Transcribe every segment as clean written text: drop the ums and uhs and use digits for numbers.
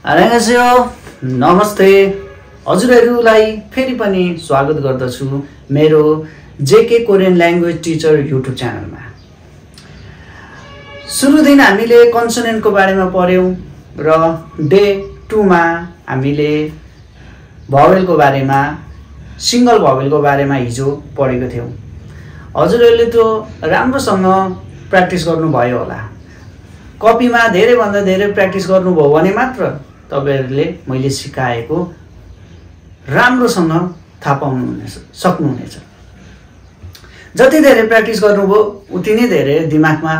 안녕하세요. नमस्ते हजुरहरूलाई फेरि पनि स्वागत गर्दछु मेरो जेके कोरियन ल्याङ्ग्वेज टिचर युट्युब च्यानलमा। सुरु दिन हामीले कन्सोनेन्टको बारेमा पढ्यौं र डे 2 मा हामीले भवेलको बारेमा सिंगल भवेलको बारेमा हिजो पढेको थियौं। हजुरहरूले त्यो राम्रोसँग प्र्याक्टिस गर्नुभयो होला। कपीमा धेरै भन्दा धेरै प्र्याक्टिस गर्नुभयो भने मात्र तपाईहरुले मैले सिकाएको राम्रोसँग थाहा पाउनु सक्नुहुनेछ। जति धेरै प्र्याक्टिस गर्नुभयो उति नै धेरै दिमागमा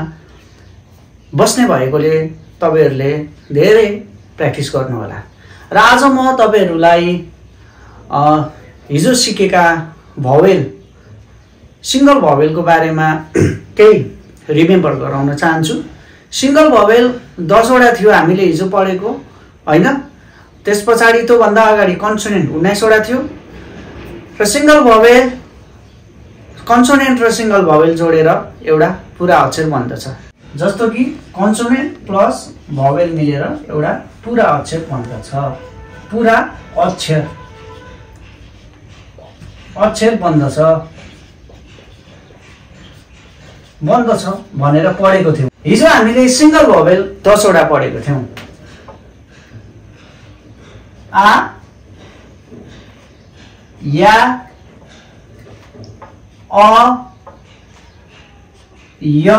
बस्ने भएकोले तपाईहरुले धेरै प्र्याक्टिस गर्नु होला। र आज म तपाईहरुलाई हिजो सिकेका भवेल सिंगल भवेलको बारेमा केही रिमेम्बर गराउन चाहन्छु। सिंगल भवेल 10 वटा थियो हामीले हिजो पढेको हैन। त्यसपछि त्यो भन्दा अगाडि कन्सोनेन्ट 19 वटा थियो र सिंगल भवेल कन्सोनेन्ट र सिंगल भवेल जोडेर एउटा पूरा अक्षर बन्दछ। जस्तो कि कन्सोनेन्ट प्लस भवेल मिलेर एउटा पूरा अक्षर बन्दछ। पूरा अक्षर बन्दछ भनेर पढेको थियौं। हिजो हामीले सिंगल भवेल 10 वटा पढेको थियौं। आ, या, अ, य,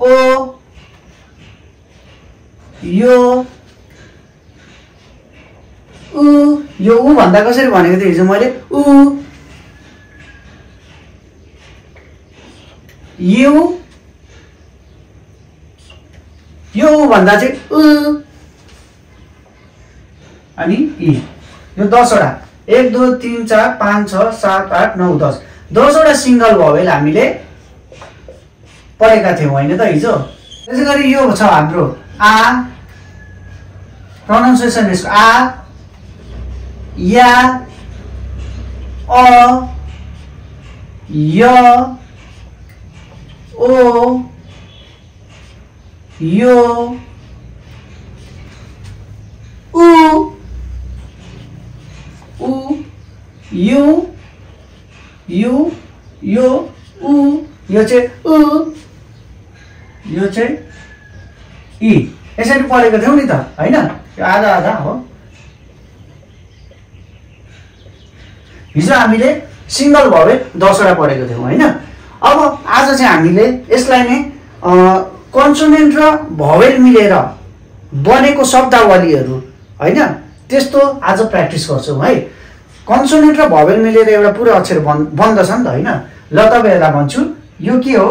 ओ, यो, उ। यो उ भन्दा कसरी भनेको थिएँ हिजो मैले? उ, यो भन्दा चाहिँ उ अनि इ। यो 10 वटा 1 2 3 4 5 6 7 8 9 10 10 वटा सिंगल भवेल हामीले पढेका थियौं हैन त हिजो। त्यसैगरी यो छ हाम्रो आ, प्रोनाउन्सिएसन यसको आ, या, अ, य, ओ, यो, उ, यो, उ। यो चाहिँ उ, यो चाहिँ इ। यसरी पढेको थियौ नि त हैन। यो आधा आधा हो। हिजो हामीले सिंगल भवेल 10 वटा पढेको थियौ हैन। अब आज चाहिँ हामीले यसलाई नै कन्सोनेन्ट र भवेल मिलेर बनेको शब्दावलीहरु हैन त्यस्तो आज प्र्याक्टिस गर्छौं है। कन्सोनेन्ट र भवेल मिलेर एउटा पूरा अक्षर बन्दछ नि त हैन। ल तपाईहरुलाई भन्छु यो के हो?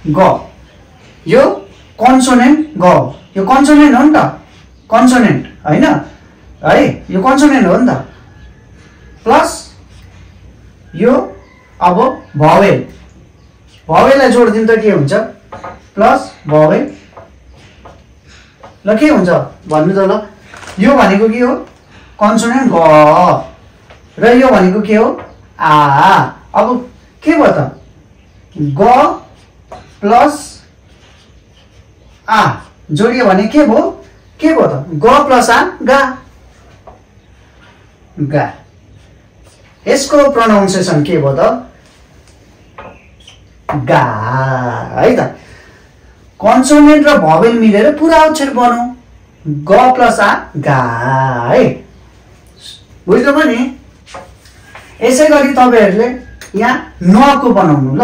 ग। यो कन्सोनेन्ट ग। यो कन्सोनेन्ट हो नि त। कन्सोनेन्ट हैन है। यो कन्सोनेन्ट हो नि त। प्लस यो अब भवेल। भवेललाई जोड्दिनु त के हुन्छ? प्लस भवेल। ल के हुन्छ भन्नु त ल। यो भनेको के हो? कन्सोनेन्ट ग र यो भनेको के हो? आ। अब के भयो त? ग प्लस आ जोडियो भने के भयो? के भयो त? ग प्लस आ गा। गा। यसको प्रोनाउन्सिएसन के भयो त? गा है त। कन्सोनेन्ट र भवेल मिलेर पूरा अक्षर बनाऊ। ग प्लस आ गा है। बुझ्नु भयो नि? यसैगरी तपाईहरुले यहाँ न को बनाउनु ल।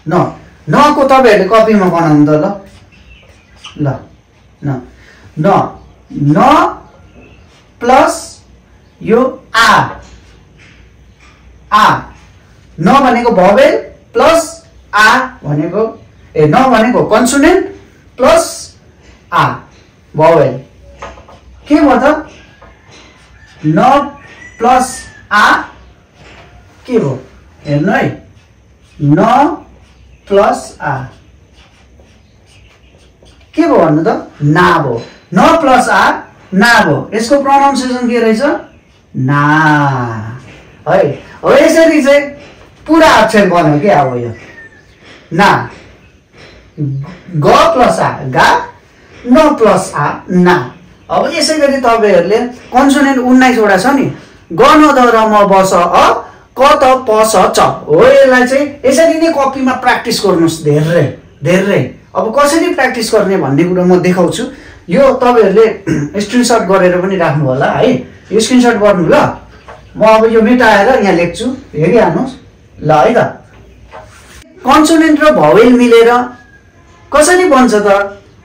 न को तपाईहरुले कपीमा बनाउनु त ल। न प्लस यो आ। न भनेको भवेल प्लस आ भनेको न भनेको कन्सोनेन्ट प्लस आ भवेल। के भयो त? न प्लस आ के भयो? हेर्नु है। न प्लस आ के भयो भन्नु त? ना भयो। न प्लस आ ना भयो। यसको प्रोनाउन्सिएसन के रहेछ? ना है। अब यसरी चाहिँ पूरा अक्षर बन्यो के अब यो ना ग प्लस आ गा, न प्लस आ ना। अब यसै गरी तपाईहरुले कन्सोनेन्ट 19 वटा छ नि, ग न द र म ब स अ क त प स च हो। यसलाई चाहिँ यसरी नै कपीमा प्र्याक्टिस गर्नुस् धेरै धेरै। अब कसरी प्र्याक्टिस गर्ने भन्ने कुरा म देखाउँछु। यो तपाईहरुले स्क्रिनशट गरेर पनि राख्नु होला है। यो स्क्रिनशट गर्नु ल। म अब यो मेटाएर यहाँ लेख्छु, हेरिहाल्नुस् ल है त। कन्सोनेन्ट र भावेल मिलेर कसरी बन्छ त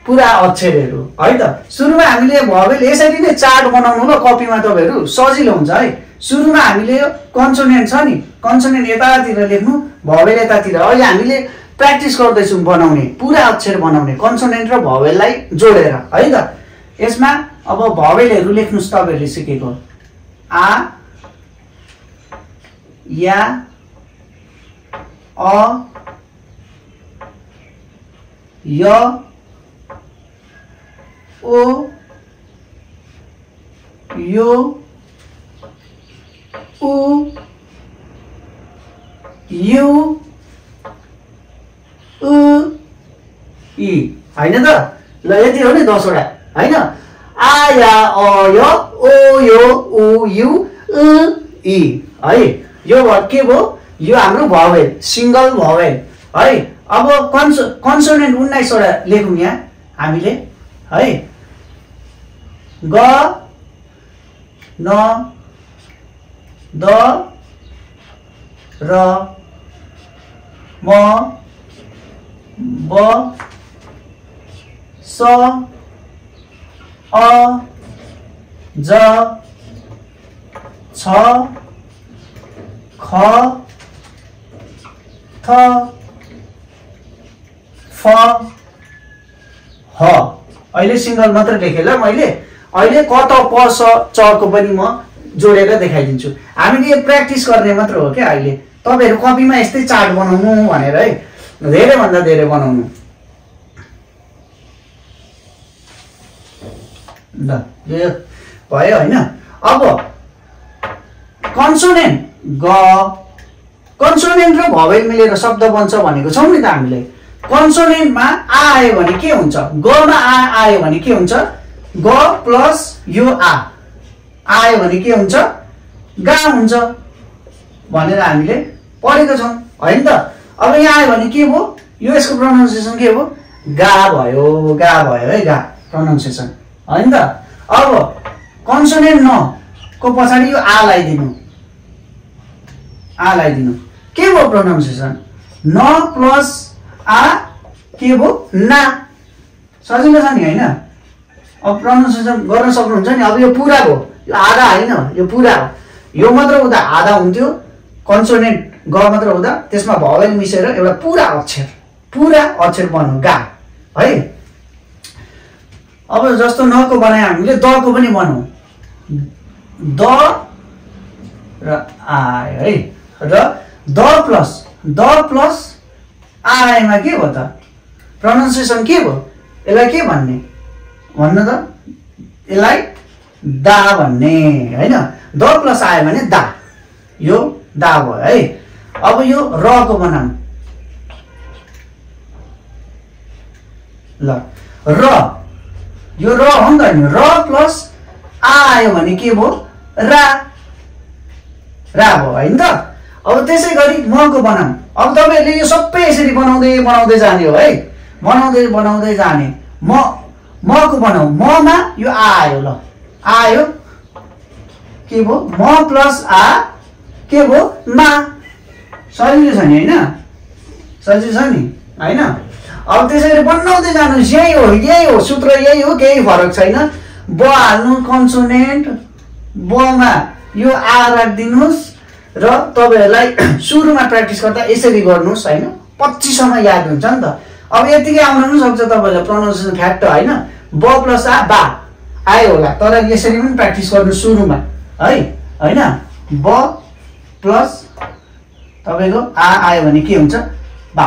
पुरा अक्षरहरू है त। सुरुमा हामीले भावेल यसरी नै चार्ट बनाउनु ल कपीमा, तपाईहरु सजिलो हुन्छ है। सुरुमा हामीले यो कन्सोनेन्ट छ नि, कन्सोनेन्ट यतातिर लेख्नु, भावेल यतातिर। अहिले हामीले प्र्याक्टिस गर्दैछौँ बनाउने, पुरा अक्षर बनाउने कन्सोनेन्ट र भावेललाई जोडेर है त। यसमा अब भावेलहरू लेख्नुस् तपाईहरुले सिकेको, आ या अ य ओ यो उ यु उ इ हैन त। ल यति हो नि 10 वटा हैन। आ या अ य ओ यो उ यु उ इ है। यो के भयो? यो हाम्रो भावेल, सिंगल भावेल है। अब कन्सोनेन्ट 19 वटा लेखौँ यहाँ हामीले है। ग न द र म ब स अ ज छ ख थ फ ह। अहिले सिंगल मात्र लेखेँ ल मैले। अहिले क त प स च को पनि म जोडेर देखाइदिन्छु। हामीले यो प्र्याक्टिस गर्ने मात्र हो क्या। अहिले तपाईहरु कपीमा यस्तै चार्ट बनाउनु भनेर है, धेरै भन्दा धेरै बनाउनु ल। यो भयो हैन। अब कन्सोनेन्ट ग, कन्सोनेन्ट र भावेल मिलेर शब्द बन्छ भनेको छौं नि त हामीले। कन्सोनेन्टमा आ आयो भने के हुन्छ? ग मा आ आयो भने के हुन्छ? ग प्लस यो आ आयो भने के हुन्छ? गा हुन्छ भनेर हामीले पढेको छौं हैन त। अब यहाँ आयो भने के भयो? यो यसको प्रोनाउन्सिएसन के भयो? गा भयो, गा भयो है, गा प्रोनाउन्सिएसन हैन त। अब कन्सोनेन्ट न को पछाडि यो आ लगाइदिनु, आ लगाइदिनु, के भयो प्रोनाउन्सिएसन? न प्लस आ के भयो? ना। सजिलो छ नि हैन। अब प्रोनाउन्सिएसन गर्न सक्नुहुन्छ नि। अब यो पुरा भयो, यो आधा हैन, यो पुरा हो। यो मात्र हुँदा आधा हुन्थ्यो, कन्सोनेन्ट ग मात्र हुँदा त्यसमा भावेल मिसेर एउटा पुरा अक्षर बन्यो गा है। अब जस्तो न को बनाए हामीले द को पनि बनाऊ, द र आयो है। र द प्लस आएमा के भयो त? प्रोनाउन्सिएसन के भयो? यसलाई के भन्ने भन्नु त? यसलाई दा भन्ने हैन। द प्लस आयो भने दा, यो दा भयो है। अब यो र को बनाऊ ल। र यो र हो नि त नि। र प्लस आयो भने के भयो? रा, रा भयो हैन त। अब त्यसै गरी म को बनाऊ। अब तपाईहरुले यो सबै यसरी बनाउँदै जाने हो है, बनाउँदै जाने। म को बनाऊ। म मा यो आयो ल, आयो के भयो? म प्लस आ के भयो? मा। सजिलो छ नि हैन, सजिलो छ नि हैन। अब त्यसरी बनाउँदै जानुस्। यही हो सूत्र, यही हो, केही फरक छैन। ब हाल्नु कन्सोनेन्ट, ब मा यो आ राख्दिनुस् र तपाईहरुलाई सुरुमा प्र्याक्टिस गर्दा यसरी गर्नुस् हैन। 25 सम्म याद हुन्छ नि त। अब यतिकै आउन पनि सक्छ तपाईहरुलाई प्रोनाउन्सिएसन फ्याक्ट हैन। ब प्लस आ बा आयो होला, तर यसरी पनि प्र्याक्टिस गर्नु सुरुमा है हैन। ब प्लस तपाईको आ आयो भने के हुन्छ? बा,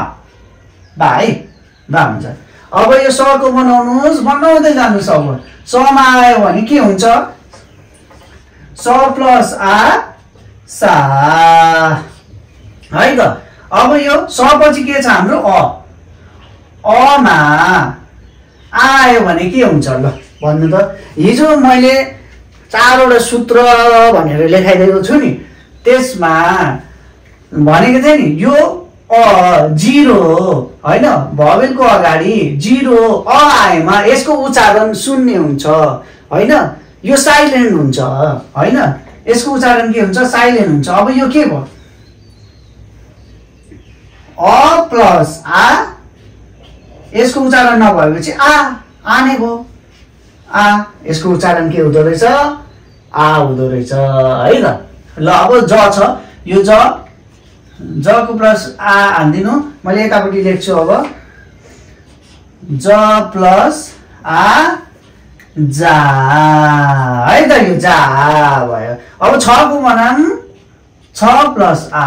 बा है, बा हुन्छ। अब यो स को बनाउनुस्, बनाउँदै जानुस्। अब स मा आयो भने के हुन्छ? स प्लस आ सा है त। अब यो स पछि के छ हाम्रो? अ। अमा आयो भने के हुन्छ ल भन्नु त। हिजो मैले 4 वटा सूत्र भनेर लेखाइदिएको छु नि, त्यसमा भनेको थिएँ नि यो जिरो होइन, भवेलको अगाडि जिरो आएमा यसको उच्चारण शून्य हुन्छ होइन, यो साइलेन्ट हुन्छ होइन, यसको उच्चारण के हुन्छ? साइलेन्ट हुन्छ। अब यो के भयो? अ प्लस आ, यसको उच्चारण नभएपछि आ नै भयो। आ यसको उच्चारण के हुँदो रहेछ? आ हुँदो रहेछ है त। ल अब ज छ, यो जको प्लस आ हान्दिनु, मैले यतापट्टि लेख्छु अब ज प्लस आ जा है त, यो जा भयो। अब 6 को बनाम 6 प्लस आ,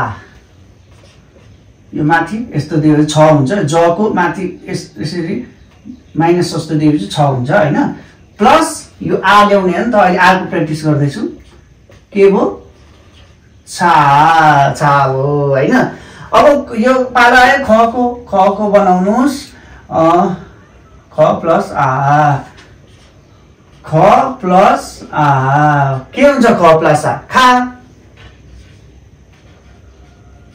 यो माथि यस्तो दिएपछि 6 हुन्छ, जको माथि यसरी माइनस जस्तो दिएपछि 6 हुन्छ होइन, प्लस यो आ ल्याउने हो नि त। अहिले आको प्र्याक्टिस गर्दैछु, के भयो? छा हो होइन। अब यो पाला आयो खको बनाउनुहोस्, ख प्लस आ, ख प्लस आ के हुन्छ? ख प्लस आ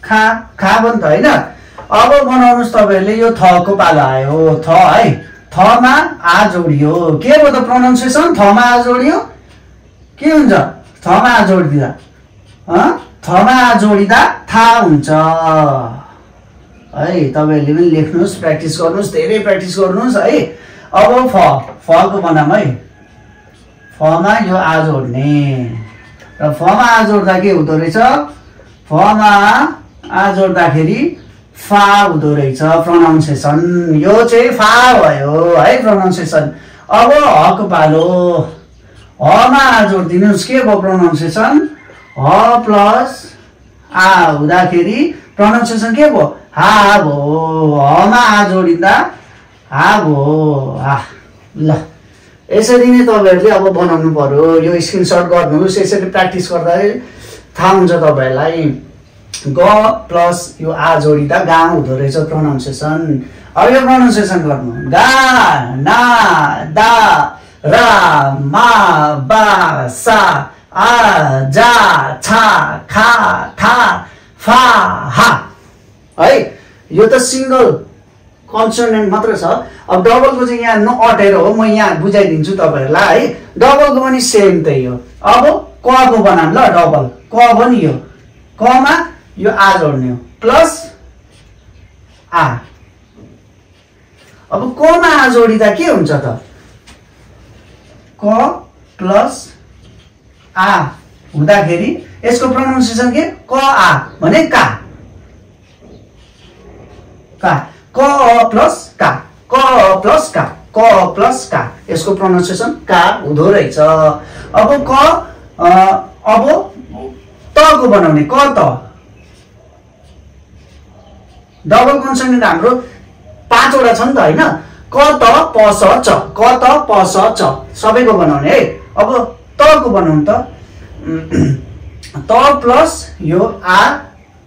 खा पनि त होइन। अब बनाउनुहोस् तपाईँहरूले, यो थको पाला आयो, थ है, थमा आ जोडियो, के भयो त प्रोनाउन्सिएसन? थमा आ जोडियो के हुन्छ? थमा आ जोडिदिँदा थमा आ जोडिँदा था हुन्छ है। तपाईँहरूले पनि लेख्नुहोस्, प्र्याक्टिस गर्नुहोस्, धेरै प्र्याक्टिस गर्नुहोस् है। अब फको बनाम है, फमा यो आ जोड्ने, र फमा आ जोड्दा के हुँदो रहेछ? फमा आ जोड्दाखेरि फा हुँदो रहेछ प्रोनाउन्सिएसन। यो चाहिँ फा भयो है प्रोनाउन्सिएसन। अब हको पालो, हमा आ जोडिदिनुहोस्, के भयो प्रोनाउन्सिएसन? ह प्लस आ हुँदाखेरि प्रोनाउन्सिएसन के भयो? हा भयो। हमा आ जोडिँदा हा भयो। ल यसरी नै तपाईँहरूले अब बनाउनु पर्यो। यो स्क्रिनसट गर्नुहोस्, यसरी प्र्याक्टिस गर्दा थाहा हुन्छ तपाईँहरूलाई। ग प्लस यो आ जोडिँदा गा हुँदो रहेछ प्रोनाउन्सिएसन। अब यो प्रोनाउन्सिएसन गर्नु, गा ना दा रा मा बा सा आ जा छा खा था फा हा है। यो त सिंगल कन्सोनेन्ट मात्र छ। अब डबलको चाहिँ यहाँ नअटेर हो, म यहाँ बुझाइदिन्छु तपाईँहरूलाई है। डबलको पनि सेम त्यही हो। अब कको बनाम ल, डबल क पनि यो कमा यो आ जोड्ने हो, प्लस आ। अब कमा आ जोडिँदा के हुन्छ त? क प्लस आ हुँदाखेरि यसको प्रोनाउन्सिएसन के? क आ भने का, क प्लस का, क प्लस का, क प्लस का, यसको प्रोनाउन्सिएसन का हुँदो रहेछ। अब अब तको बनाउने, क त डबल कन्सोनेन्ट हाम्रो 5 वटा छ नि त होइन। क त प स च, क त प स च सबैको बनाउने है। अब तको बनाउनु त, त प्लस यो आ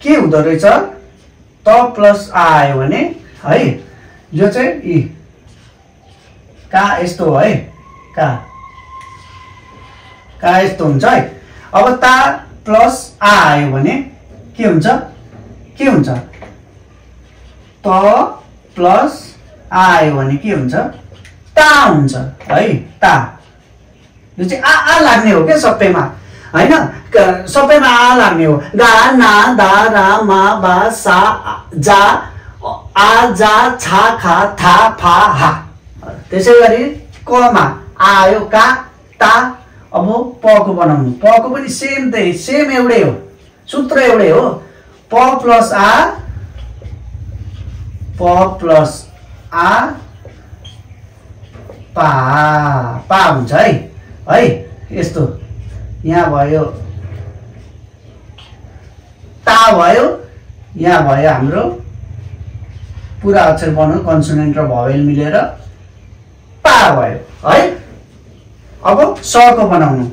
के हुँदो रहेछ? त प्लस आ आयो भने है, यो चाहिँ इ का यस्तो हो है, का यस्तो हुन्छ है। अब ता प्लस आ आयो भने के हुन्छ? के हुन्छ? त प्लस आ आयो भने के हुन्छ? ता हुन्छ है, ता। यो चाहिँ आ लाग्ने हो क्या सबैमा होइन, सबैमा आ लाग्ने हो। गा ना दा रा मा बा सा जा आ जा छा खा था फा हा। त्यसै गरी कमा आयो का ता। अब पको बनाउनु, पको पनि सेम त्यही, सेम एउटै हो, सूत्र एउटै हो। प प्लस आ, प प्लस आ पा हुन्छ है। यस्तो यहाँ भयो, ता भयो, यहाँ भयो हाम्रो पुरा अक्षर बनाउनु, कन्सोनेन्ट र भवेल मिलेर पा भयो है। अब सको बनाउनु,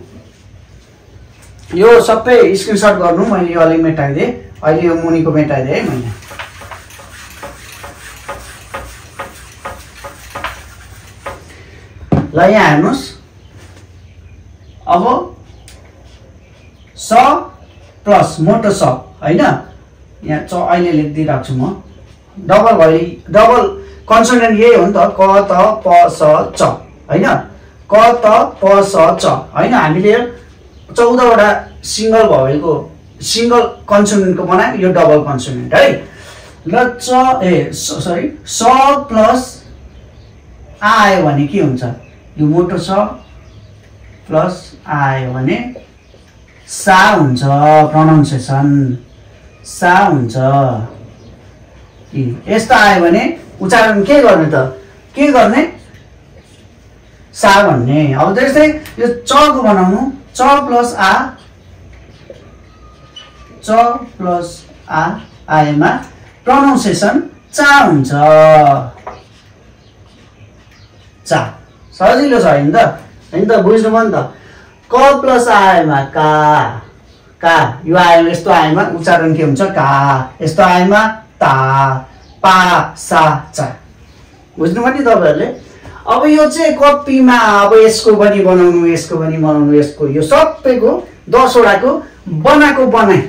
यो सबै स्क्रिनसट गर्नु। मैले यो अलि मेटाइदिएँ, अहिले यो मुनिको मेटाइदिएँ है मैले। ल यहाँ हेर्नुस्, अब स प्लस मोटो स हैन, यहाँ च अहिले लेखिदिइरहेको छु म, डबल कन्सोनेन्ट यही हो नि त, क त प स च हैन, क त प स च हैन। हामीले 14 वटा सिंगल भवेलको सिंगल कन्सोनेन्टको बनायो, यो डबल कन्सोनेन्ट है। ल सरी स प्लस आ आयो भने के हुन्छ, यो मोटो स प्लस आ आयो भने सा हुन्छ, प्रोनाउन्सिएसन सा हुन्छ। यस्तो आयो भने उच्चारण के गर्ने त, के गर्ने, सा भन्ने। अब त्यस्तै यो च को बनाउनु, च प्लस आ आएमा प्रोनाउन्सिएसन चा हुन्छ, चा। सजिलो छ हैन त, बुझ्नु भयो नि त। क प्लस आएमा का, यो आएमा यस्तो आएमा उच्चारण के हुन्छ, का। यस्तो आएमा ता, पा सा चा। बुझ्नु भयो नि तपाईहरुले। अब यो चाहिँ कपीमा अब यसको पनि बनाउनु, यसको पनि बनाउनु, यसको यो सबैको 10 वटाको बनाई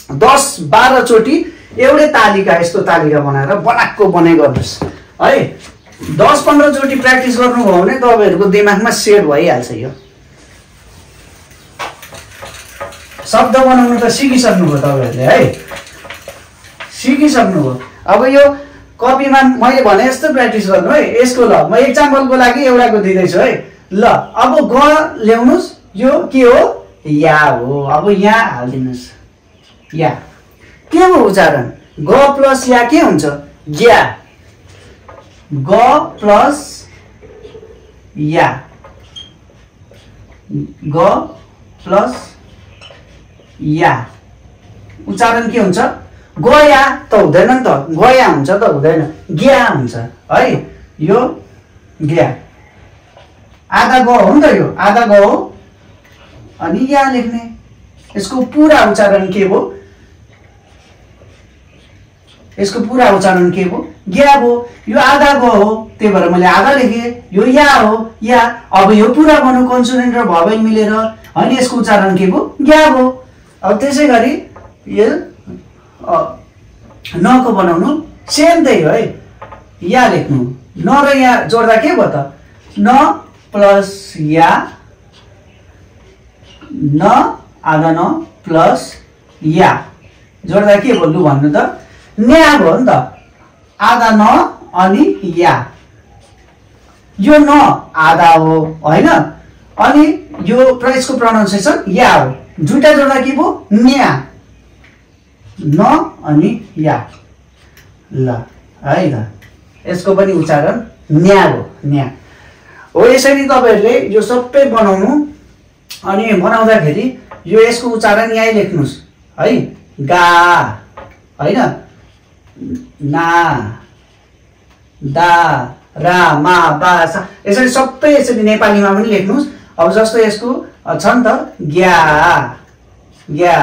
10-12 चोटी एउटै तालिका, यस्तो तालिका बनाएर बनाई गर्नुस् है। 10-15 चोटी प्र्याक्टिस गर्नुभयो भने तपाईहरुको दिमागमा सेट भइहाल्छ। यो शब्द बनाउनु त सिकिसक्नुभयो तपाईहरुले है, सिकिसक्नुभयो। अब यो कपीमा मैले भने जस्तो प्र्याक्टिस गर्नु है। यसको ल म एक्जाम्पलको लागि एउटाको दिँदैछु है। ल अब ग ल्याउनुस्, यो के हो, या हो। अब यहाँ हाल्दिनुस्, या के हो उच्चारण, ग प्लस या के हुन्छ, ग्या। ग प्लस या, ग प्लस या उच्चारण के हुन्छ, गया त हुँदैन नि त, गया हुन्छ त हुँदैन, ग्या हुन्छ है। यो ग्या आधा ग हो नि त, यो आधा ग हो अनि या लेख्ने। यसको पूरा उच्चारण के हो, यसको पूरा उच्चारण के हो, ग्या हो। यो आधा ग हो, त्यही भएर मैले आधा लेखेँ। यो या हो, या। अब यो पूरा बन्यो कन्सोनेन्ट र भवेल मिलेर, अनि यसको उच्चारण के हो, ग्या हो। अब त्यसै गरी यो न को बनाउनु सेम त्यही हो है, या लेख्नु। न र या जोड्दा के भयो त, न प्लस या, न आधा न प्लस या जोड्दा के भयो लु भन्नु त, न्या भयो नि त। आधा न अनि या, यो न आधा हो हैन, अनि यो यसको प्रोनाउन्सिएसन या हो। दुईटा जोड्दा के भयो, न्या, न अनि या। ल है त, यसको पनि उच्चारण न्या हो, न्या हो। यसरी तपाईहरुले यो सबै बनाउनु, अनि बनाउँदाखेरि यो यसको उच्चारण यही लेख्नुस् है, गा हैन, ना, दा, रा, मा, बा, सा, यसरी सबै यसरी नेपालीमा पनि लेख्नुस्। अब जस्तो यसको छ नि त, ग्या, ग्या,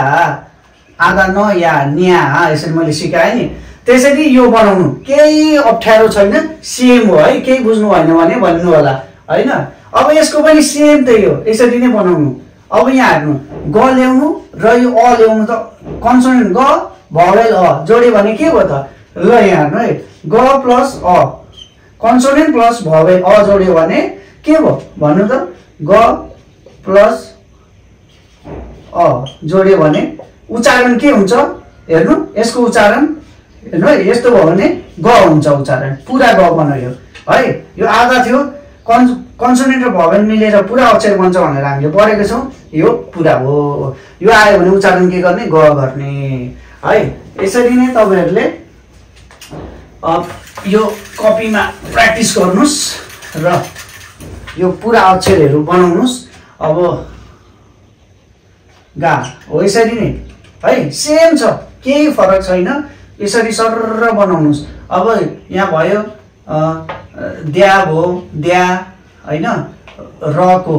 आधा न या, न्या, यसरी मैले सिकाएँ नि। त्यसरी यो बनाउनु केही अप्ठ्यारो छैन, सेम हो है। केही बुझ्नु भएन भने भन्नु होला हैन। अब यसको पनि सेम त्यही हो, यसरी नै बनाउनु। अब यहाँ हेर्नु, ग ल्याउनु र यो अ ल्याउनु त, कन्सोनेन्ट ग भवेल अ जोड्यो भने के भयो त, ल यहाँ हेर्नु है, ग प्लस अ, कन्सोनेन्ट प्लस भवेल अ जोड्यो भने के भयो भन्नु त, ग प्लस अ जोड्यो भने उच्चारण के हुन्छ हेर्नु। यसको उच्चारण हेर्नु है, यस्तो भयो भने ग हुन्छ उच्चारण, पुरा ग बनायो है। यो आधा थियो, कन्सोनेन्ट र भवेल मिलेर पुरा अक्षर बन्छ भनेर हामीले पढेको छौँ। यो पुरा हो। यो आयो भने उच्चारण के गर्ने, ग गर्ने है। यसरी नै तपाईहरुले यो कपीमा प्र्याक्टिस गर्नुस् र यो पुरा अक्षरहरू बनाउनुस्। अब गा हो, यसरी नै है, सेम छ, केही फरक छैन। यसरी सरर बनाउनुस्। अब यहाँ भयो द्या हो, द्या हैन, र को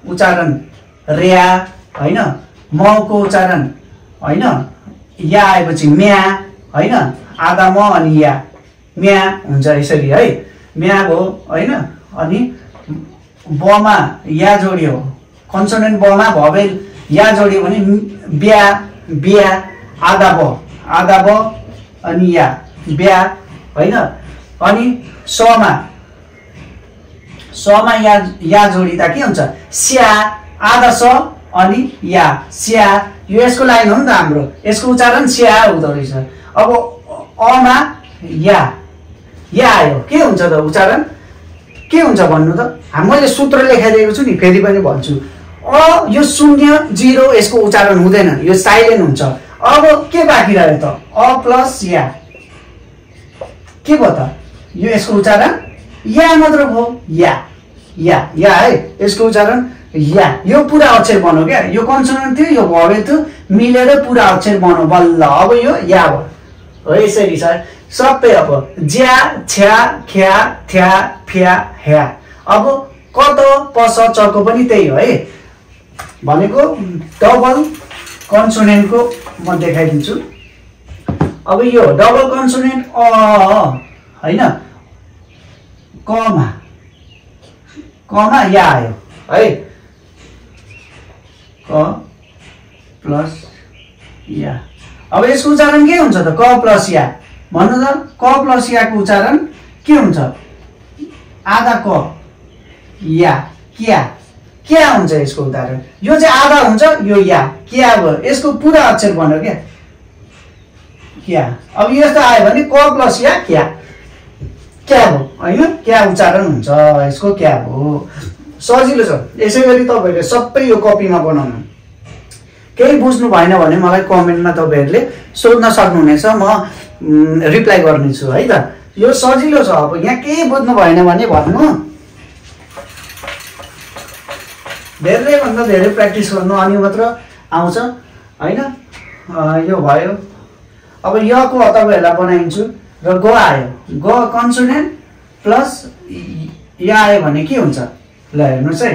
उच्चारण र्या हैन, म को उच्चारण हैन, या आएपछि म्या हैन, आधा म अनि या, म्या हुन्छ यसरी है, म्या हो हैन। अनि बमा या जोडियो, कन्सोनेन्ट बमा भवेल या जोडियो भने ब्या बिया आधा ब अनि या ब्या हैन। अनि समा या जोडिदा के हुन्छ स्या आधा स अनि या स्या। यो यसको लाइन हो नि त हाम्रो, यसको उच्चारण स्या हुँदो रहेछ। अब अमा या आयो के हुन्छ त उच्चारण के हुन्छ भन्नु त? मैले सूत्र लेखाइदिएको छु नि, फेरि पनि भन्छु। यो 0 0 यसको उच्चारण हुँदैन, यो साइलेन्ट हुन्छ। अब के बाँकी रह्यो त? अ प्लस या के भयो त? यो यसको उच्चारण या मात्र भयो। या है यसको उच्चारण या। यो पुरा अक्षर बन्यो क्या, यो कन्सोनेन्ट थियो, यो भवेल थियो, मिलेर पुरा अक्षर बन्यो बल्ल। अब यो या भयो। यसरी छ सबै। अब ज्या छ्या ख्या थ्या फ्या ह्या। अब कत पस चको पनि त्यही हो है भनेको। डबल कन्सोनेन्टको म देखाइदिन्छु। अब यो डबल कन्सोनेन्ट हैन, कमा या आयो है, क प्लस या। अब यसको उच्चारण के हुन्छ त? क प्लस या भन्नु त। क प्लस या को उच्चारण के हुन्छ? आधा क या क्या हुन्छ यसको उच्चारण? यो चाहिँ आधा हुन्छ, यो या क्या भयो, यसको पुरा अक्षर बन्यो क्या। अब यस्तो आयो भने क प्लस या क्या भयो हैन, क्या उच्चारण हुन्छ यसको, क्या हो। सजिलो छ। यसै गरी तपाईहरुले सबै यो कपीमा बनाउनु। केही बुझ्नु भएन भने मलाई कमेन्टमा तपाईहरुले सोध्न सक्नुहुनेछ, म रिप्लाई गर्नेछु है त। यो सजिलो छ। अब यहाँ केही बुझ्नु भएन भने भन्नु, धेरै भन्दा धेरै प्र्याक्टिस गर्नु अनि मात्र आउँछ हैन। यो भयो। अब यको तपाईहरुलाई बनाइन्छु र ग आयो, ग कन्सोनेन्ट प्लस या आयो भने के हुन्छ? ल हेर्नुस् है,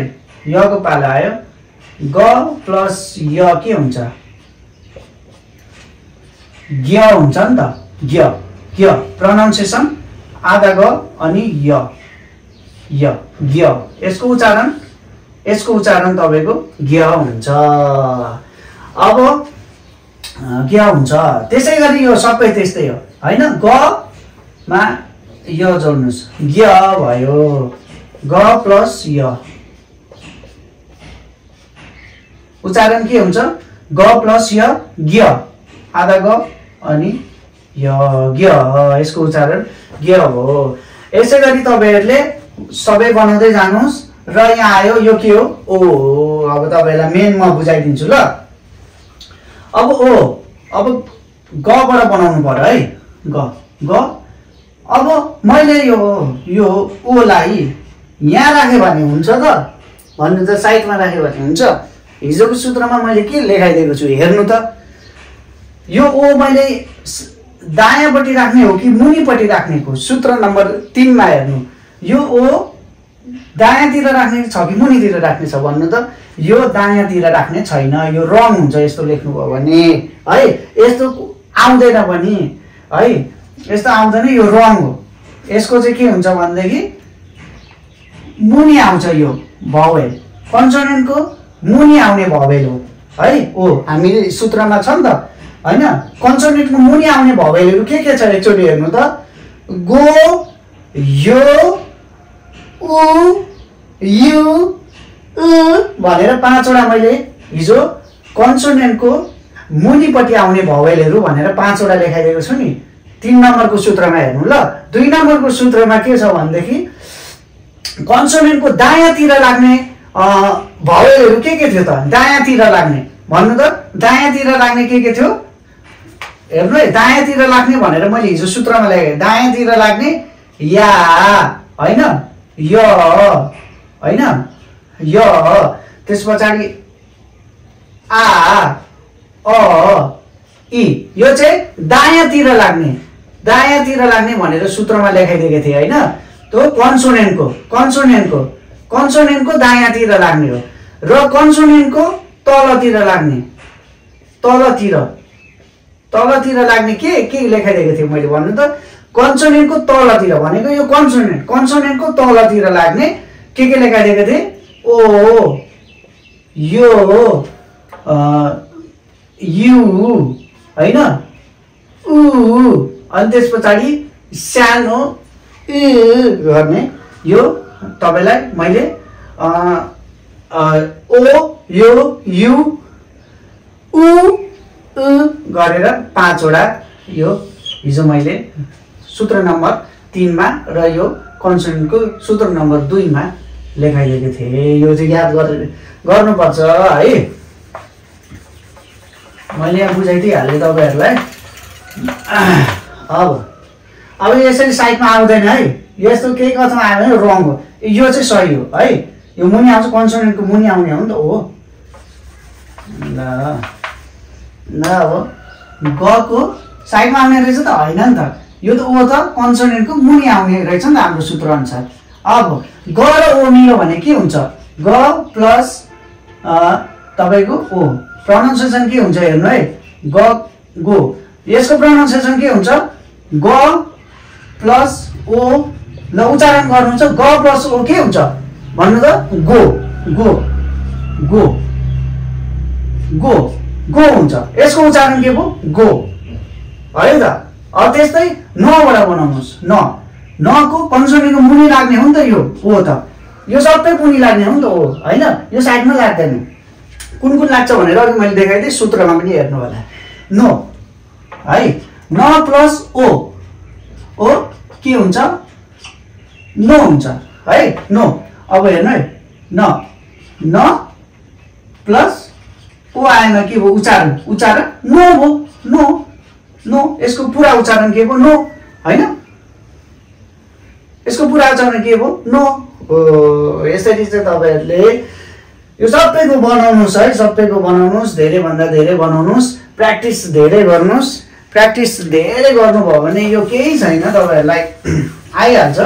यको पाला आयो, ग प्लस य के हुन्छ? ज्ञ हुन्छ नि त। ज्ञ प्रोनाउन्सिएसन आधा ग अनि य ज्ञ। यसको उच्चारण तपाईको ज्ञ हुन्छ। अब ज्ञ हुन्छ। त्यसै गरी यो सबै त्यस्तै हो हैन। ग मा य जोड्नुस्, ज्ञ भयो। ग प्लस य उच्चारण के हुन्छ? ग प्लस य ज्ञ आधा ग अनि य ज्ञ। यसको उच्चारण ज्ञ हो। यसै गरी तपाईहरुले सबै बनाउँदै जानुस्। र यहाँ आयो यो के हो? ओ। अब तपाईहरुलाई मेन म बुझाइदिन्छु ल। अब ओ, अब ग बाट बनाउनु पर्यो है। ग अब मैले यो ओ लाई यहाँ राखे भने हुन्छ त? भन्नु त साइडमा राखे भने हुन्छ? हिजोको सूत्रमा मैले के लेखाइदिएको छु हेर्नु त। यो ओ मैले दायाँपट्टि राख्ने हो कि मुनिपट्टि राख्नेको? सूत्र नम्बर 3 मा हेर्नु। यो ओ दायाँतिर राख्ने छ कि मुनितिर राख्ने छ भन्नु त? यो दायाँतिर राख्ने छैन, यो रङ हुन्छ यस्तो लेख्नुभयो भने है। यस्तो आउँदैन पनि है, यस्तो आउँदैन, यो रङ हो। यसको चाहिँ के हुन्छ भनेदेखि मुनि आउँछ यो भवेल, कन्सोनेन्टको मुनि आउने भवेल हो है। ओ हामीले सूत्रमा छ नि त हैन। कन्सोनेन्टको मुनि आउने भवेलहरु के छ एकचोटि हेर्नु त। गो, यो, उ, यु, उ भनेर 5 वटा मैले हिजो कन्सोनेन्टको मुनिपट्टि आउने भवेलहरु भनेर 5 वटा लेखाइदिएको छु नि। 3 नम्बरको सूत्रमा हेर्नु ल। 2 नम्बरको सूत्रमा के छ भनेदेखि कन्सोनेन्टको दायाँतिर लाग्ने भवेलहरु के थियो त? दायाँतिर लाग्ने भन्नु त। दायाँतिर लाग्ने के थियो हेर्नु है। दायाँतिर लाग्ने भनेर मैले हिजो सूत्रमा लेखेँ। दायाँतिर लाग्ने या हैन, य हैन, य। त्यसपछि आ, अ, इ। यो चाहिँ दायाँतिर लाग्ने भनेर सूत्रमा लेखाइदिएको थिए हैन। त्यो कन्सोनेन्टको दायाँतिर लाग्ने हो र कन्सोनेन्टको तलतिर लाग्ने के लेखाइदिएको थियो मैले भन्नु त। कन्सोनेन्टको तलतिर भनेको यो कन्सोनेन्टको तलतिर लाग्ने के लेखाइदिएको थिएँ ओ यो यु होइन उ अनि त्यस पछाडि सानो गर्ने यो तपाईलाई मैले ओ यो यु उ गरेर 5 वटा यो हिजो मैले सूत्र नम्बर 3 मा र यो कन्सोनेन्टको सूत्र नम्बर 2 मा लेखाइदिएको थिएँ। यो चाहिँ याद गर्नुपर्छ है। मैले यहाँ बुझाइदिइहालेँ तपाईहरुलाई। अब यसरी साइडमा आउँदैन है। यस्तो केही कथामा आयो भने रङ हो। यो चाहिँ सही हो है। यो मुनि आउँछ कन्सोनेन्टको मुनि आउने हो नि त हो। ल अब गको साइडमा आउने रहेछ त हैन नि त। यो त ओ त कन्सोनेन्टको मुनि आउने रहेछ नि त हाम्रो सूत्र अनुसार। अब ग र ओ मिल्यो भने के हुन्छ? ग प्लस तपाईको ओ। प्रोनाउन्सिएसन के हुन्छ हेर्नु है। ग गो। यसको प्रोनाउन्सिएसन के हुन्छ? ग प्लस ओ। ल उच्चारण गर्नुहुन्छ ग प्लस ओ के हुन्छ भन्नु त? Go go go go go हुन्छ। यसको उच्चारण के भयो? गो है त। अब त्यस्तै न वटा बनाउनुस्। न को कन्सोनेन्टको मुनि लाग्ने हो नि त यो ओ त। यो सबै मुनि लाग्ने हो नि त ओ हैन। यो साइडमा लाग्दैन। कुन लाग्छ भनेर अघि मैले देखाइदिएँ सूत्रमा पनि हेर्नु होला। नो है। न प्लस ओ ओ के हुन्छ? नो हुन्छ है। नो। अब हेर्नु है। न प्लस ओ आएन के भयो? उच्चारण। उच्चारण नो हो। No no. यसको पुरा उच्चारण के भयो? नो हैन। यसको पुरा उच्चारण के भयो? नो। यसरी चाहिँ तपाईहरुले यो सबैको बनाउनुस् है। सबैको बनाउनुस्। धेरै भन्दा धेरै बनाउनुस्। प्र्याक्टिस धेरै गर्नुस्। प्र्याक्टिस धेरै गर्नुभयो भने यो केही छैन तपाईहरुलाई आइहाल्छ।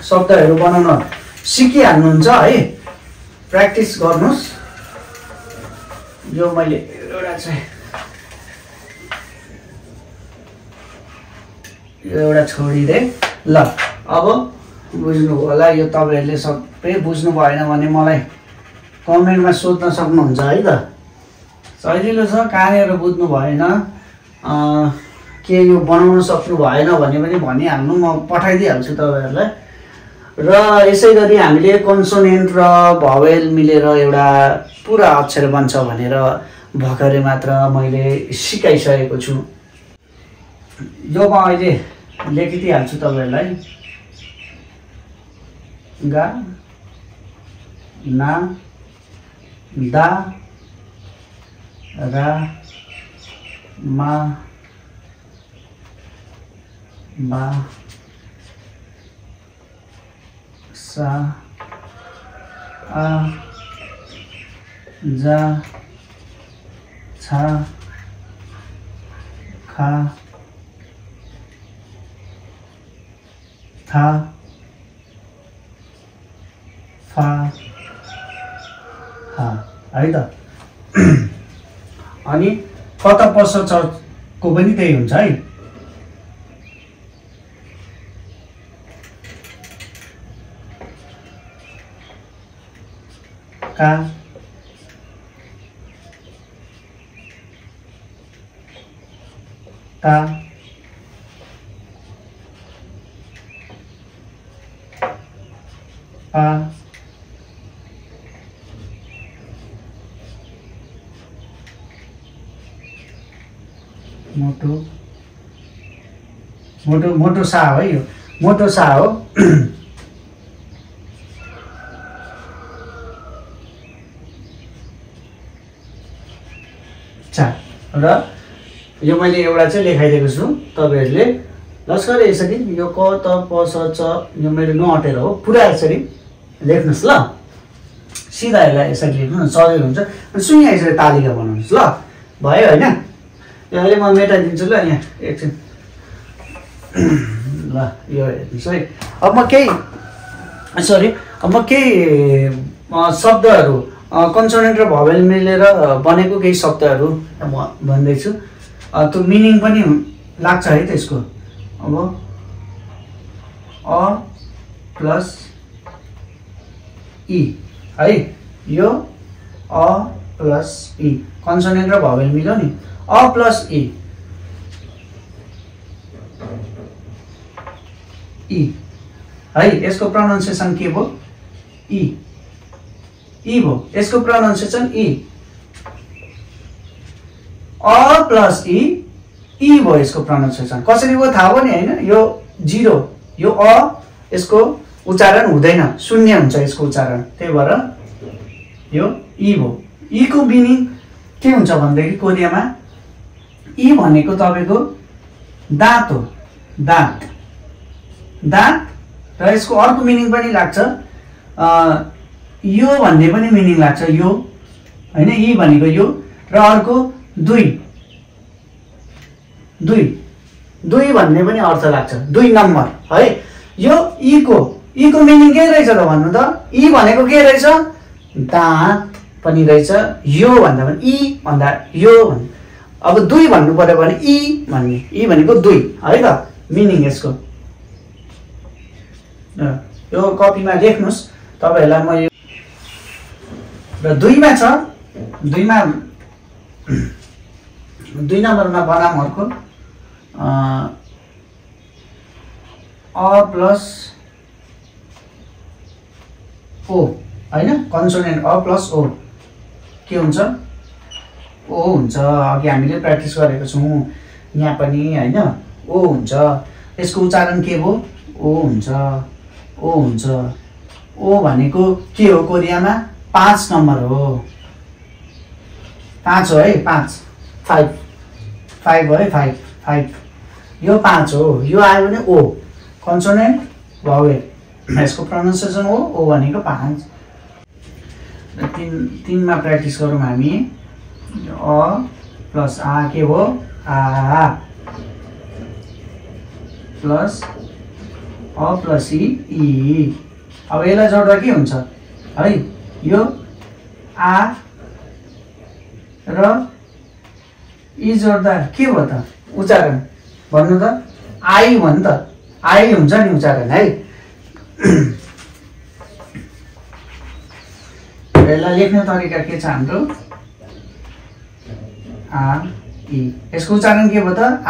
शब्दहरू बनाउन सिकिहाल्नुहुन्छ है। प्र्याक्टिस गर्नुस्। यो मैले एउटा चाहिँ यो एउटा छोडिदिएँ। ल अब बुझ्नु होला। यो तपाईहरुले सबै बुझ्नु भएन भने मलाई कमेन्टमा सोध्न सक्नुहुन्छ है त। सजिलो छ। कहाँनिर बुझ्नु भएन के यो बनाउन सक्नु भएन भने पनि भनिहाल्नु। म पठाइदिइहाल्छु तपाईहरुलाई। र यसै गरी हामीले कन्सोनेन्ट र भवेल मिलेर एउटा पुरा अक्षर बन्छ भनेर भर्खरै मात्र मैले सिकाइसकेको छु। यो म अहिले लेखिदिइहाल्छु तपाईहरुलाई। गा ना दा रा मा बा सा आ जा छा खा था फा हा है त। अनि कता पस को पनि त्यही हुन्छ है। का ता पा मोटो मोटो मोटो सा हो यो। मोटो सा हो। र यो मैले एउटा चाहिँ लेखाइदिएको छु तपाईहरुले लस्कर यसरी यो क त प स च यो मेरो नअटेर हो। पुरा यसरी लेख्नुस् ल। सिधा यसलाई यसरी लेख्नु न सजिलो हुन्छ। अनि शून्य यसरी तालिका बनाउनुस् ल। भयो हैन। यो अहिले म मेटाइदिन्छु ल यहाँ एकछिन। ल यो हेर्नुस् है। अब म केही शब्दहरू कन्सोनेन्ट र भवेल मिलेर बनेको केही शब्दहरू म भन्दैछु। त्यो मिनिङ पनि लाग्छ है त्यसको। अब अ प्लस ई है यो अ प्लस ई कन्सोनेन्ट र भवेल मिल्यो नि अ प्लस ई ई है यसको प्रोनाउन्सिएसन के भयो ई ई भयो यसको प्रोनाउन्सिएसन ई अ प्लस ई ई भयो यसको प्रोनाउन्सिएसन कसरी भयो थाहा भयो नि हैन यो जीरो यो अ यसको उच्चारण हुँदैन शून्य हुन्छ यसको उच्चारण त्यही भएर यो ई भयो ई को मिनिङ के हुन्छ भन्दाखेरि कोरियामा ई भनेको तपाईको दाँत हो दाँत दाँत र यसको अर्को मिनिङ पनि लाग्छ यो भन्ने पनि मिनिङ लाग्छ यो हैन ई भनेको यो र अर्को दुई दुई दुई भन्ने पनि अर्थ लाग्छ 2 नम्बर है यो ई को मिनिङ के रहेछ त भन्नु त ई भनेको के रहेछ दाँत पनि रहेछ यो भन्दा पनि ई भन्दा यो भन्ने अब दुई भन्नु पर्यो भने ई भन्ने ई भनेको दुई है त मिनिङ यसको यो कपीमा लेख्नुस् तपाईहरुलाई म यो र दुईमा छ दुईमा 2 नम्बरमा बनाम अर्को अ प्लस ओ हैन कन्सोनेन्ट अ प्लस ओ के हुन्छ ओ हुन्छ अघि हामीले प्र्याक्टिस गरेको छौं यहाँ पनि हैन ओ हुन्छ यसको उच्चारण के भयो ओ हुन्छ ओ हुन्छ ओ भनेको के हो कोरियामा 5 नम्बर हो 5 हो है 5 5 हो है 5 यो 5 हो यो आयो भने ओ कन्सोनेन्ट भवेल यसको प्रोनाउन्सिएसन हो ओ भनेको 5 र 3 मा प्र्याक्टिस गरौँ हामी अ प्लस आ के हो आ प्लस अ प्लस ई अब यसलाई जोड्दा के हुन्छ है यो आ र ई जोड्दा के भयो त उच्चारण भन्नु त आई भन् त आई हुन्छ नि उच्चारण है यसलाई लेख्ने तरिका के छ हाम्रो आ ई यसको उच्चारण के भयो त आ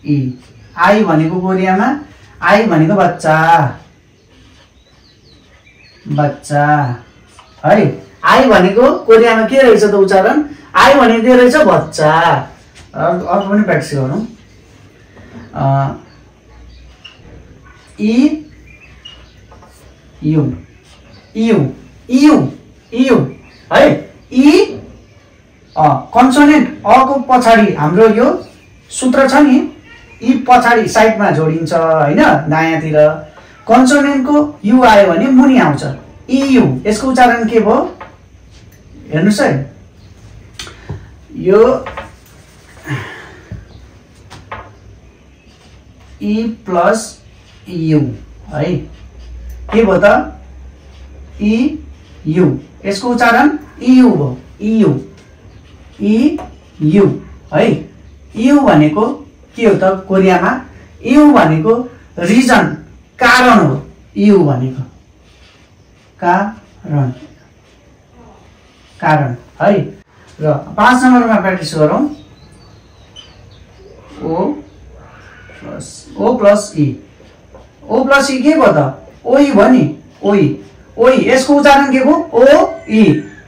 ई आई भनेको कोरियामा आई भनेको बच्चा बच्चा है आई भनेको कोरियामा के रहेछ त उच्चारण आई भनेको के रहेछ बच्चा अर्को पनि प्र्याक्टिस गरौँ ई यु यु यु यु है ई कन्सोनेन्ट अ को पछाडी हाम्रो यो सूत्र छ नि ई पछाडी साइडमा जोडिन्छ हैन दायाँतिर कन्सोनेन्ट को यु आयो भने मुनि आउँछ ई यु यसको उच्चारण के भयो हेर्नुस् है यो ई प्लस यु है के भयो त ई यु यसको उच्चारण ई यु भयो ई यु है यु भनेको के हो त कोरियामा यु भनेको रिजन कारण हो यु भनेको कारण है र 5 नम्बरमा प्र्याक्टिस गरौँ ओ प्लस ई के भयो त ओई भयो नि ओई यसको उच्चारण के भयो ओ ई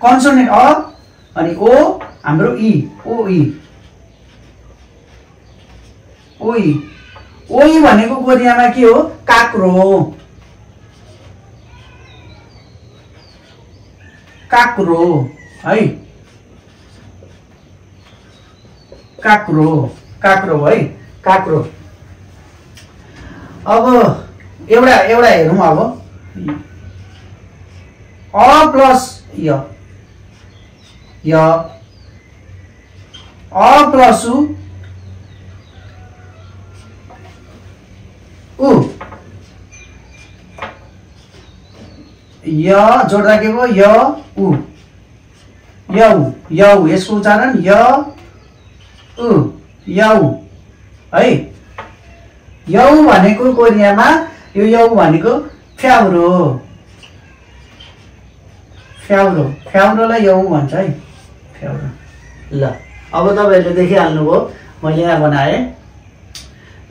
कन्सोनेन्ट अ अनि ओ हाम्रो ई ओई भनेको कोरियामा के हो काक्रो है काक्रो है काक्रो अब एउटा हेरौँ अब अ प्लस य अ प्लस उ य जोड्दा के भयो यौ यसको उच्चारण यौ है यौ भनेको कोरियामा यो यौ भनेको फ्याउरो फ्याउरो फ्याउरोलाई यौ भन्छ है फ्याउरो। ल अब तपाईहरुले देखिहाल्नुभयो मैले यहाँ बनाए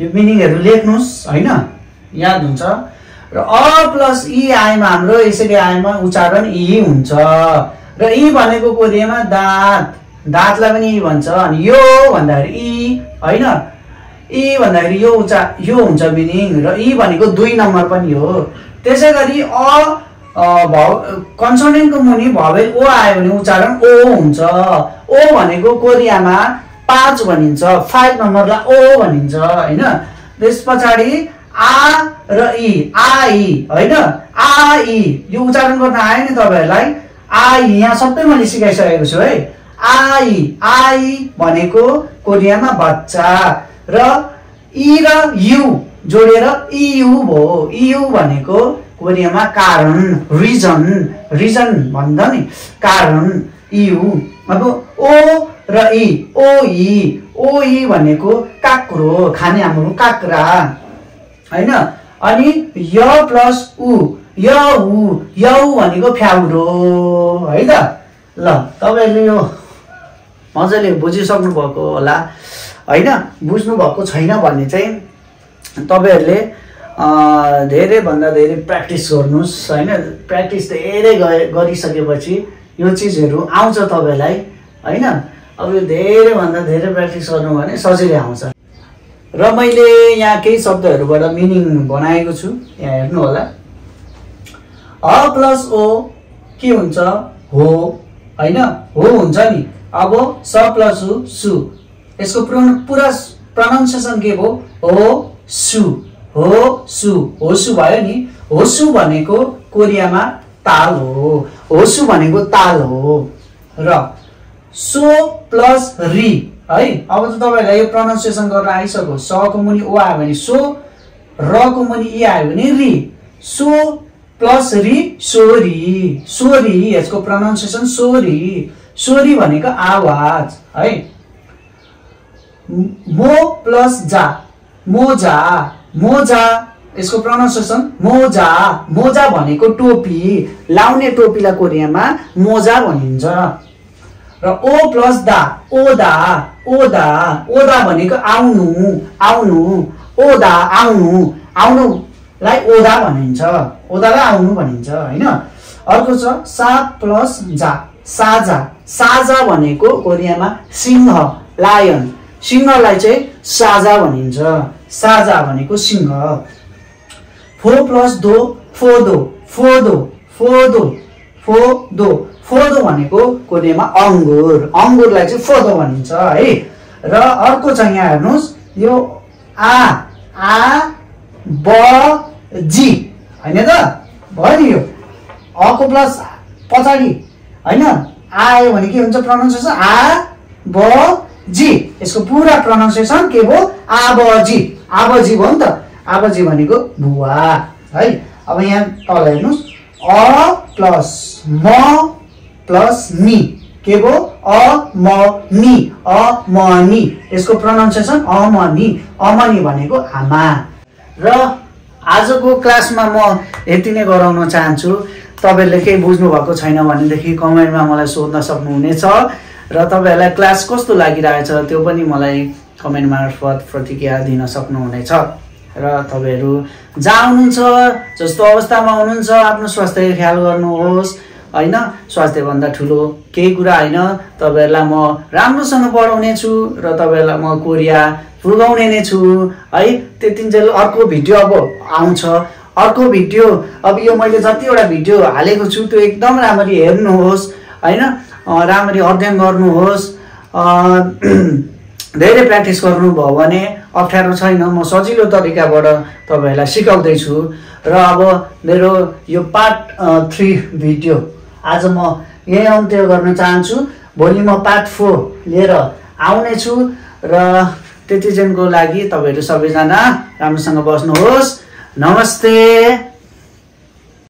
यो मिनिङहरु लेख्नुस् हैन याद हुन्छ र अ प्लस इ आएमा हाम्रो यसरी आएमा उच्चारण इ हुन्छ र इ भनेको कोरियामा दाँत दाँतलाई पनि इ भन्छ अनि यो भन्दाखेरि इ हैन इ भन्दाखेरि यो हुन्छ मिनिङ र इ भनेको 2 नम्बर पनि हो। त्यसैगरी कन्सोनेन्टको मुनि भवेल ओ आयो भने उच्चारण ओ हुन्छ। ओ भनेको कोरियामा 5 भनिन्छ 5 नम्बरलाई ओ भनिन्छ हैन। त्यसपछि आ र इ आई हैन आई यो उच्चारण गर्न आयो नि तपाईहरुलाई आई यहाँ सबै मैले सिकाइसकेको छु है। आई भनेको कोरियामा बच्चा र इ र यु जोडेर इयु भयो। इयु भनेको कोरियामा कारण रिजन भन्दा नि कारण इयु। अब ओ र इ ओइ भनेको काक्रो खाने हाम्रो काक्रा हैन। अनि य प्लस उ यौ भनेको फ्याउरो है त। ल तपाईहरुले यो मजाले बुझिसक्नु भएको होला हैन। बुझ्नु भएको छैन भन्ने चाहिँ तपाईहरुले धेरै भन्दा धेरै प्र्याक्टिस गर्नुस् हैन। प्र्याक्टिस धेरै गरिसकेपछि यो चीजहरु आउँछ तपाईलाई हैन। अब यो धेरै भन्दा धेरै प्र्याक्टिस गर्नु भने सजिलै आउँछ। र मैले यहाँ केही शब्दहरुबाट मिनिङ बनाएको छु यहाँ हेर्नु होला। अ प्लस ओ के हुन्छ हो हैन हो हुन्छ नि। अब स प्लस उ सु यसको पुरा प्रोनाउन्सिएसन के भयो हो सु होसु भयो नि। होसु भनेको कोरियामा ताल हो। होसु भनेको ताल हो र सो प्लस रि है। अब चाहिँ तपाईहरुलाई यो प्रोनाउन्सिएसन गर्न आइसक्यो। स को मुनि ओ आयो भने सो र को मुनि इ आयो भने रि सो प्लस रि सोरी यसको प्रोनाउन्सिएसन सोरी भनेको आवाज है। मो प्लस जा मोजा यसको प्रोनाउन्सिएसन मोजा भनेको टोपी लाउने टोपीलाई कोरियामा मोजा भनिन्छ। र ओ प्लस दा ओदा भनेको आउनु आउनुलाई ओदा भनिन्छ ओदालाई आउनु भनिन्छ हैन। अर्को छ सा प्लस जा साजा भनेको कोरियामा सिंह लायन सिंहलाई चाहिँ साजा भनिन्छ साजा भनेको सिंह। फो प्लस दो फोदो भनेको कोरियामा अंगुरलाई चाहिँ फोदो भनिन्छ है। र अर्को छ यहाँ हेर्नुस् यो आ ब जी हैन त भयो नि। यो अ को प्लस पछाडी हैन आयो भने के हुन्छ प्रोनाउन्सिएसन आ ब जी यसको पूरा प्रोनाउन्सिएसन के भयो आबजी भयो नि त। आबजी भनेको बुवा है। अब यहाँ तल हेर्नुस् अ प्लस म प्लस नि के भयो अमनी यसको प्रोनाउन्सिएसन अमनी भनेको आमा। र आजको क्लासमा म यति नै गराउन चाहन्छु। तपाईहरुले केही बुझ्नु भएको छैन भनेदेखि कमेन्टमा मलाई सोध्न सक्नुहुनेछ र तपाईहरुलाई क्लास कस्तो लागिरहेछ त्यो पनि मलाई कमेन्ट मार्फत प्रतिक्रिया दिन सक्नुहुनेछ। र तपाईहरु जहाँ हुनुहुन्छ जस्तो अवस्थामा हुनुहुन्छ आफ्नो स्वास्थ्यको ख्याल गर्नुहोस् हैन। स्वास्थ्य भन्दा ठुलो केही कुरा हैन। तपाईहरुलाई म राम्रोसँग पढाउने छु र तपाईहरुलाई म कोरिया पुगाउने नै छु है। त्यतिन्जेल अर्को भिडियो अब आउँछ। अर्को भिडियो अब यो मैले जतिवटा भिडियो हालेको छु त्यो एकदम राम्ररी हेर्नुहोस् हैन। राम्ररी अध्ययन गर्नुहोस्। धेरै प्र्याक्टिस गर्नुभयो भने अप्ठ्यारो छैन। म सजिलो तरिकाबाट तपाईहरुलाई सिकाउँदै छु। र अब मेरो यो पार्ट 3 भिडियो आज म यही अन्त्य गर्न चाहन्छु। भोलि म पार्ट 4 लिएर आउने छु र त्यतिजेनको लागि तपाईहरु सबैजना राम्रोसँग बस्नुहोस्। नमस्ते।